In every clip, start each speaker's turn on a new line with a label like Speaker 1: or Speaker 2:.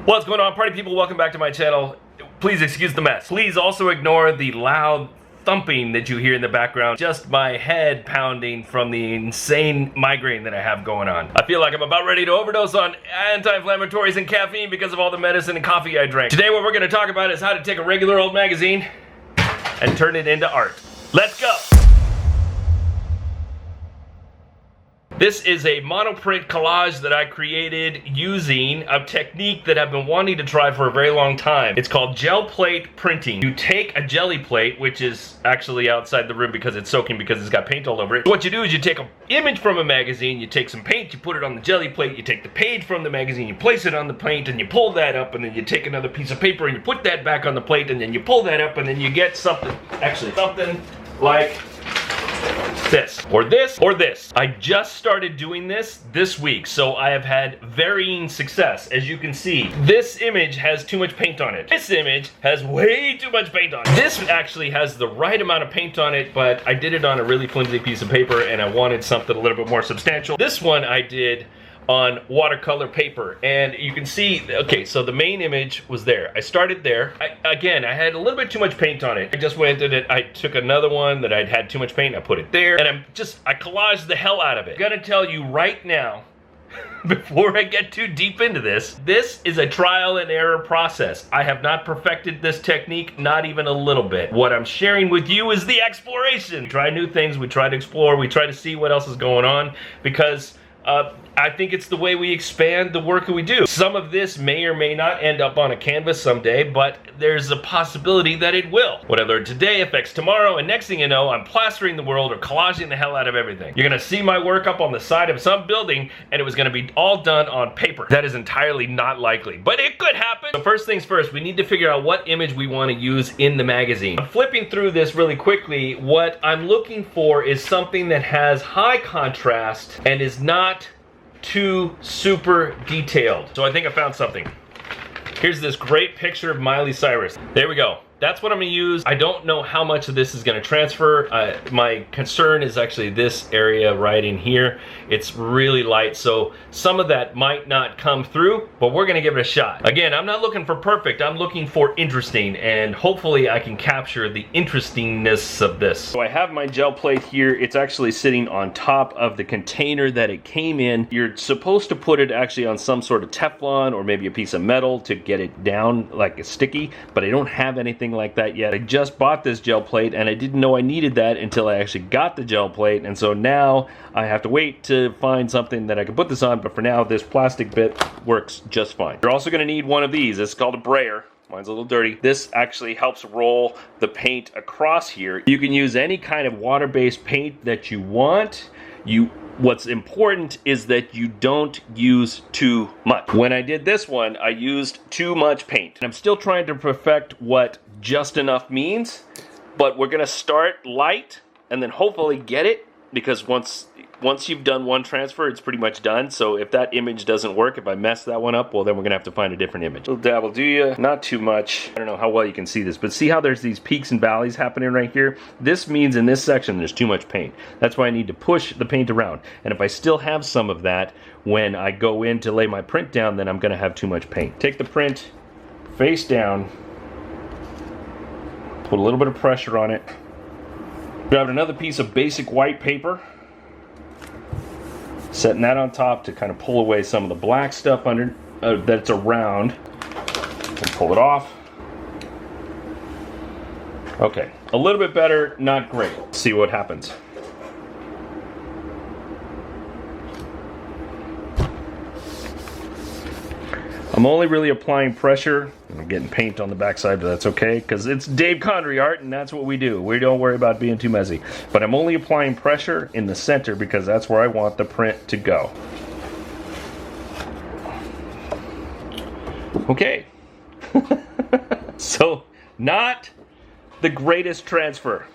Speaker 1: What's going on, party people? Welcome back to my channel. Please excuse the mess. Please also ignore the loud thumping that you hear in the background. Just my head pounding from the insane migraine that I have going on. I feel like I'm about ready to overdose on anti-inflammatories and caffeine because of all the medicine and coffee I drank. Today what we're going to talk about is how to take a regular old magazine and turn it into art. Let's go! This is a monoprint collage that I created using a technique that I've been wanting to try for a very long time. It's called gel plate printing. You take a Gelli plate, which is actually outside the room because it's soaking because it's got paint all over it. What you do is you take an image from a magazine, you take some paint, you put it on the Gelli plate, you take the page from the magazine, you place it on the paint, and you pull that up, and then you take another piece of paper and you put that back on the plate, and then you pull that up, and then you get something, something like this, or this, or this. I just started doing this week, so I have had varying success. As you can see, this image has too much paint on it. This image has way too much paint on it. This actually has the right amount of paint on it, but I did it on a really flimsy piece of paper and I wanted something a little bit more substantial. This one I did on watercolor paper, and you can see, okay, so the main image was there. I started there. I had a little bit too much paint on it. I just went and I took another one that I'd had too much paint, I put it there, and I collaged the hell out of it. I'm gonna tell you right now, before I get too deep into this is a trial and error process. I have not perfected this technique, not even a little bit. What I'm sharing with you is the exploration. We try new things, we try to explore, we try to see what else is going on, because I think it's the way we expand the work that we do. Some of this may or may not end up on a canvas someday, but there's a possibility that it will. What I learned today affects tomorrow, and next thing you know, I'm plastering the world or collaging the hell out of everything. You're gonna see my work up on the side of some building, and it was gonna be all done on paper. That is entirely not likely, but it could happen. So first things first, we need to figure out what image we want to use in the magazine. I'm flipping through this really quickly. What I'm looking for is something that has high contrast and is not too super detailed. So I think I found something. Here's this great picture of Miley Cyrus. There we go. That's what I'm gonna use. I don't know how much of this is gonna transfer. My concern is actually this area right in here. It's really light, so some of that might not come through, but we're gonna give it a shot. Again, I'm not looking for perfect, I'm looking for interesting, and hopefully I can capture the interestingness of this. So I have my gel plate here. It's actually sitting on top of the container that it came in. You're supposed to put it actually on some sort of Teflon or maybe a piece of metal to get it down like it's sticky, but I don't have anything like that yet. I just bought this gel plate and I didn't know I needed that until I actually got the gel plate, and so now I have to wait to find something that I can put this on, but for now this plastic bit works just fine. You're also going to need one of these. It's called a Brayer. Mine's a little dirty. This actually helps roll the paint across here. You can use any kind of water-based paint that you want. What's important is that you don't use too much. When I did this one, I used too much paint. I'm still trying to perfect what just enough means, but we're gonna start light and then hopefully get it, because once you've done one transfer, it's pretty much done. So if that image doesn't work, if I mess that one up, well, then we're gonna have to find a different image. Little dab will do ya, not too much. I don't know how well you can see this, but see how there's these peaks and valleys happening right here? This means in this section there's too much paint. That's why I need to push the paint around. And if I still have some of that when I go in to lay my print down, then I'm gonna have too much paint. Take the print face down, put a little bit of pressure on it, grab another piece of basic white paper, setting that on top to kind of pull away some of the black stuff under that's around, and pull it off. Okay, a little bit better, not great. Let's see what happens. I'm only really applying pressure. I'm getting paint on the backside, but that's okay, because it's Dave Condry art, and that's what we do. We don't worry about being too messy. But I'm only applying pressure in the center because that's where I want the print to go. Okay. So, not the greatest transfer,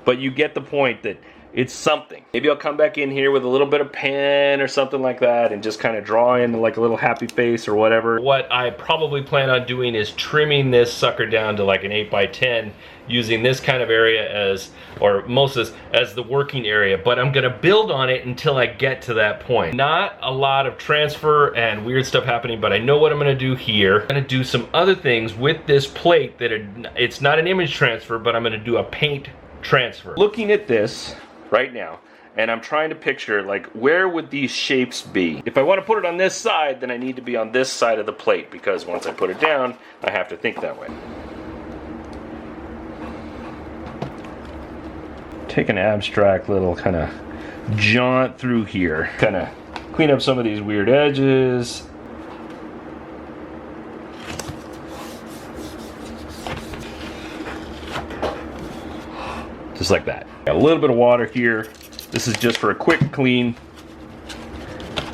Speaker 1: but you get the point that it's something. Maybe I'll come back in here with a little bit of pen or something like that and just kind of draw in like a little happy face or whatever. What I probably plan on doing is trimming this sucker down to like an 8x10, using this kind of area as, or most of this, as the working area, but I'm gonna build on it until I get to that point. Not a lot of transfer and weird stuff happening, but I know what I'm gonna do here. I'm gonna do some other things with this plate that it's not an image transfer, but I'm gonna do a paint transfer. Looking at this right now, and I'm trying to picture like where would these shapes be. If I want to put it on this side, then I need to be on this side of the plate, because once I put it down, I have to think that way. Take an abstract little kind of jaunt through here, kind of clean up some of these weird edges. Just like that. Got a little bit of water here. This is just for a quick clean.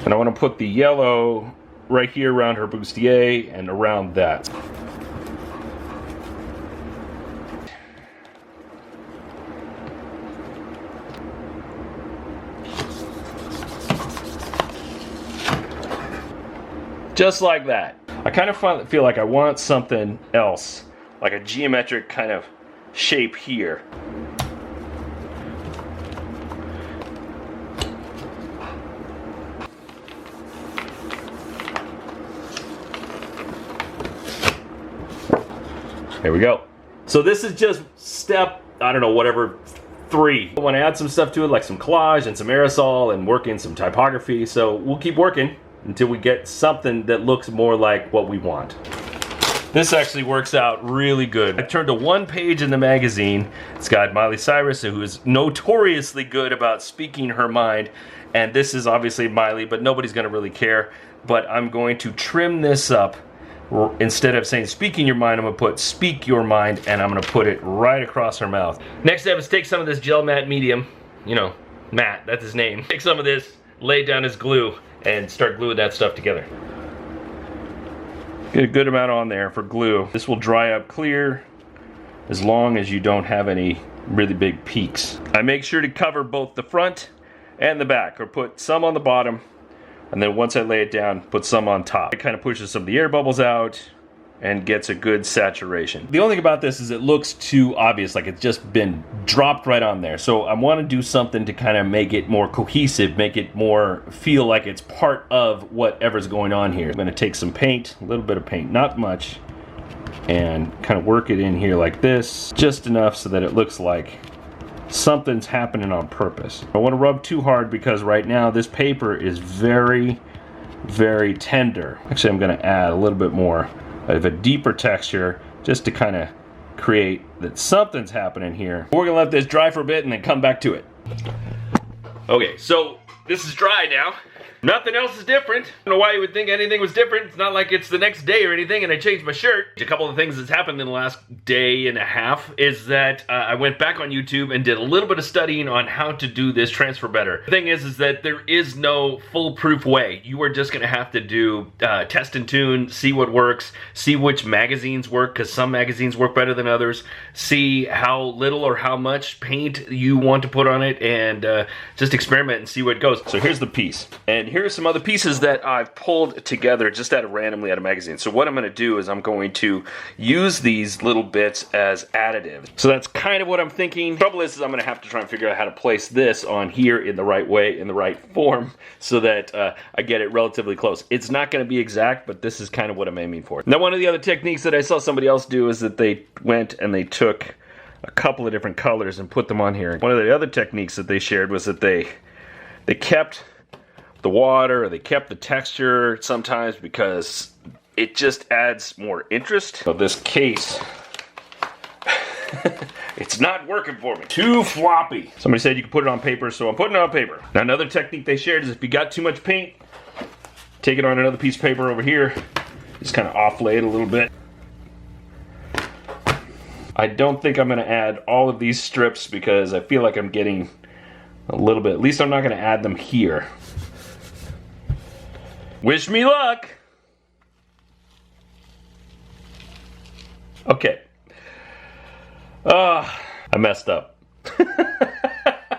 Speaker 1: And I want to put the yellow right here around her bustier and around that. Just like that. I kind of feel like I want something else, like a geometric kind of shape here. There we go. So this is just step, I don't know, whatever, 3. I want to add some stuff to it, like some collage and some aerosol and work in some typography. So we'll keep working until we get something that looks more like what we want. This actually works out really good. I turned to one page in the magazine. It's got Miley Cyrus, who is notoriously good about speaking her mind. And this is obviously Miley, but nobody's gonna really care. But I'm going to trim this up. Instead of saying speaking your mind, I'm gonna put speak your mind, and I'm gonna put it right across her mouth. Next step is take some of this gel matte medium, you know, Matt, that's his name. Take some of this, lay it down as glue, and start gluing that stuff together. Get a good amount on there for glue. This will dry up clear as long as you don't have any really big peaks. I make sure to cover both the front and the back, or put some on the bottom, and then once I lay it down, put some on top. It kind of pushes some of the air bubbles out and gets a good saturation. The only thing about this is it looks too obvious, like it's just been dropped right on there. So I want to do something to kind of make it more cohesive, make it more feel like it's part of whatever's going on here. I'm going to take some paint, a little bit of paint, not much, and kind of work it in here like this, just enough so that it looks like something's happening on purpose. I don't want to rub too hard because right now this paper is very, very tender. Actually, I'm going to add a little bit more of a deeper texture just to kind of create that something's happening here. We're going to let this dry for a bit and then come back to it. Okay, so this is dry now. Nothing else is different. I don't know why you would think anything was different. It's not like it's the next day or anything and I changed my shirt. A couple of things that's happened in the last day and a half is that I went back on YouTube and did a little bit of studying on how to do this transfer better. The thing is that there is no foolproof way. You are just gonna have to do test and tune, see what works, see which magazines work, because some magazines work better than others, see how little or how much paint you want to put on it, and just experiment and see what goes. So here's the piece. And here are some other pieces that I've pulled together just randomly out of magazines. So what I'm going to do is I'm going to use these little bits as additives. So that's kind of what I'm thinking. The trouble is I'm going to have to try and figure out how to place this on here in the right way, in the right form, so that I get it relatively close. It's not going to be exact, but this is kind of what I'm aiming for. Now, one of the other techniques that I saw somebody else do is that they went and they took a couple of different colors and put them on here. One of the other techniques that they shared was that they kept the water, or they kept the texture sometimes because it just adds more interest. So this case, it's not working for me. Too floppy. Somebody said you could put it on paper, so I'm putting it on paper. Now another technique they shared is if you got too much paint, take it on another piece of paper over here, just kind of off-lay it a little bit. I don't think I'm going to add all of these strips because I feel like I'm getting a little bit, at least I'm not going to add them here. Wish me luck. Okay. I messed up.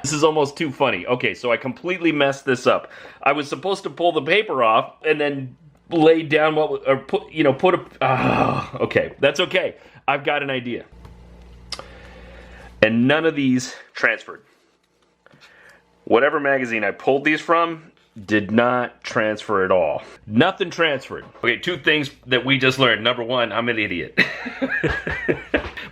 Speaker 1: This is almost too funny. Okay, so I completely messed this up. I was supposed to pull the paper off and then lay down what, or put, you know, put a, okay, that's okay. I've got an idea. And none of these transferred. Whatever magazine I pulled these from did not transfer at all. Nothing transferred. Okay, two things that we just learned. Number one, I'm an idiot.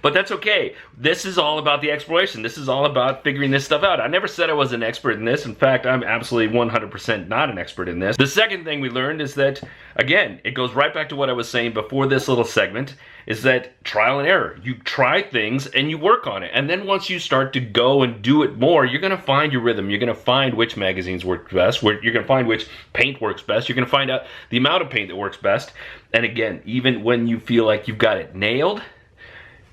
Speaker 1: But that's okay. This is all about the exploration. This is all about figuring this stuff out. I never said I was an expert in this. In fact, I'm absolutely 100% not an expert in this. The second thing we learned is that, again, it goes right back to what I was saying before this little segment, is that trial and error. You try things and you work on it. And then once you start to go and do it more, you're gonna find your rhythm. You're gonna find which magazines work best. You're gonna find which paint works best. You're gonna find out the amount of paint that works best. And again, even when you feel like you've got it nailed,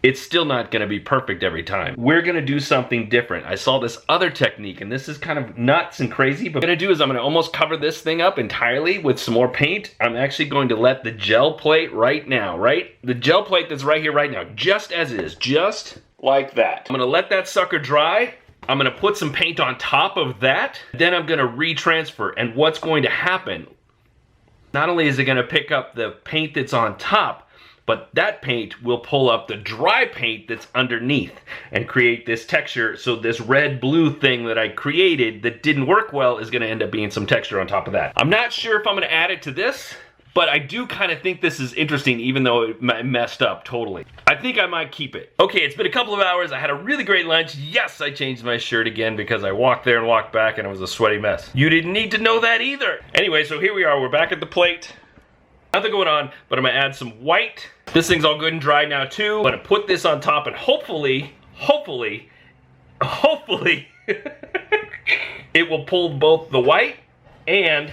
Speaker 1: it's still not gonna be perfect every time. We're gonna do something different. I saw this other technique, and this is kind of nuts and crazy, but what I'm gonna do is I'm gonna almost cover this thing up entirely with some more paint. I'm actually going to let the gel plate right now, the gel plate that's right here right now, just as is, just like that. I'm gonna let that sucker dry. I'm gonna put some paint on top of that. Then I'm gonna retransfer, and what's going to happen, not only is it gonna pick up the paint that's on top, but that paint will pull up the dry paint that's underneath and create this texture. So this red-blue thing that I created that didn't work well is gonna end up being some texture on top of that. I'm not sure if I'm gonna add it to this, but I do kind of think this is interesting, even though it messed up totally. I think I might keep it. Okay, it's been a couple of hours. I had a really great lunch. Yes, I changed my shirt again because I walked there and walked back and it was a sweaty mess. You didn't need to know that either. Anyway, so here we are. We're back at the plate. Nothing going on, but I'm gonna add some white. This thing's all good and dry now too. I'm gonna put this on top and hopefully, it will pull both the white and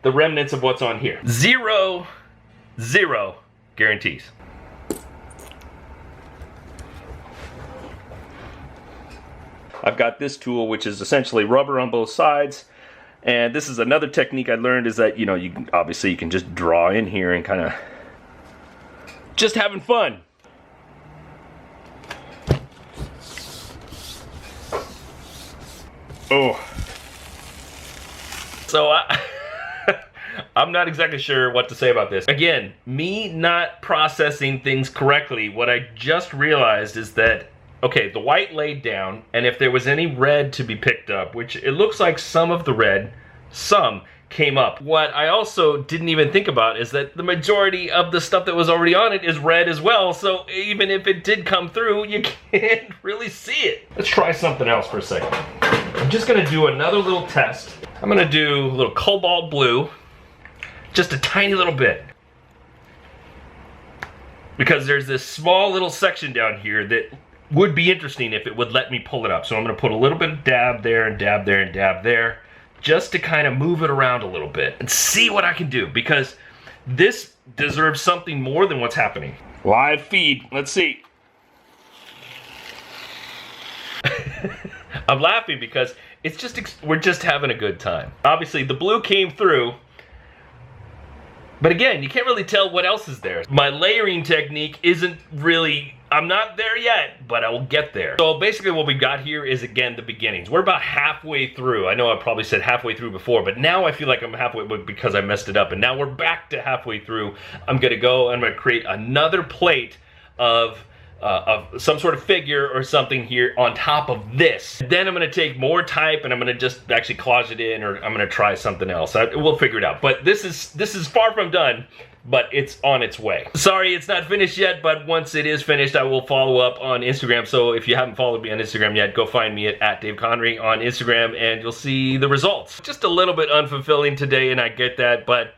Speaker 1: the remnants of what's on here. Zero guarantees. I've got this tool, which is essentially rubber on both sides. And this is another technique I learned, is that, you know, you can just draw in here and kind of just having fun. Oh. So I'm not exactly sure what to say about this. Again, me not processing things correctly, what I just realized is that, okay, the white laid down, and if there was any red to be picked up, which it looks like some of the red, some came up. What I also didn't even think about is that the majority of the stuff that was already on it is red as well, so even if it did come through, you can't really see it. Let's try something else for a second. I'm just gonna do another little test. I'm gonna do a little cobalt blue, just a tiny little bit. Because there's this small little section down here that would be interesting if it would let me pull it up. So I'm gonna put a little bit of dab there and dab there and dab there, just to kind of move it around a little bit and see what I can do, because this deserves something more than what's happening. Live feed, let's see. I'm laughing because it's just, we're just having a good time. Obviously the blue came through, but again, you can't really tell what else is there. My layering technique isn't really, I'm not there yet, but I will get there. So basically what we've got here is, again, the beginnings. We're about halfway through. I know I probably said halfway through before, but now I feel like I'm halfway because I messed it up. And now we're back to halfway through. I'm gonna go and I'm gonna create another plate of some sort of figure or something here on top of this. Then I'm gonna take more type and I'm gonna just actually collage it in, or I'm gonna try something else. We'll figure it out. But this is far from done, but it's on its way. Sorry, it's not finished yet, but once it is finished, I will follow up on Instagram. So if you haven't followed me on Instagram yet, go find me at Dave Connery on Instagram and you'll see the results. Just a little bit unfulfilling today, and I get that, but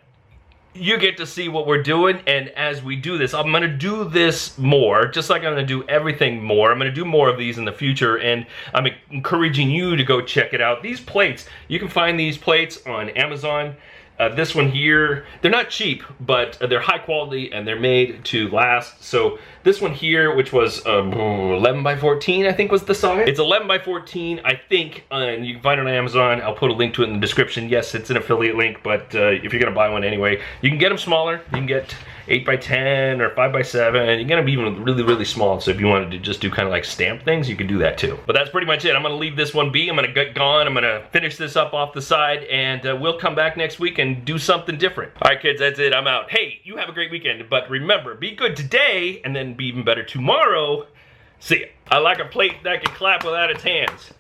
Speaker 1: you get to see what we're doing. And as we do this, I'm gonna do this more, just like I'm gonna do everything more. I'm gonna do more of these in the future, and I'm encouraging you to go check it out. These plates, you can find these plates on Amazon. This one here, they're not cheap, but they're high quality and they're made to last. So this one here, which was 11 by 14, I think was the size. It's 11 by 14, I think, and you can find it on Amazon. I'll put a link to it in the description. Yes, it's an affiliate link, but if you're gonna buy one anyway, you can get them smaller. You can get 8 by 10 or 5 by 7. You can get them even really, really small. So if you wanted to just do kind of like stamp things, you can do that too. But that's pretty much it. I'm gonna leave this one be. I'm gonna get gone. I'm gonna finish this up off the side, and we'll come back next week and do something different. All right, kids, that's it. I'm out. Hey, you have a great weekend, but remember, be good today, and then be even better tomorrow. See ya. I like a plate that can clap without its hands.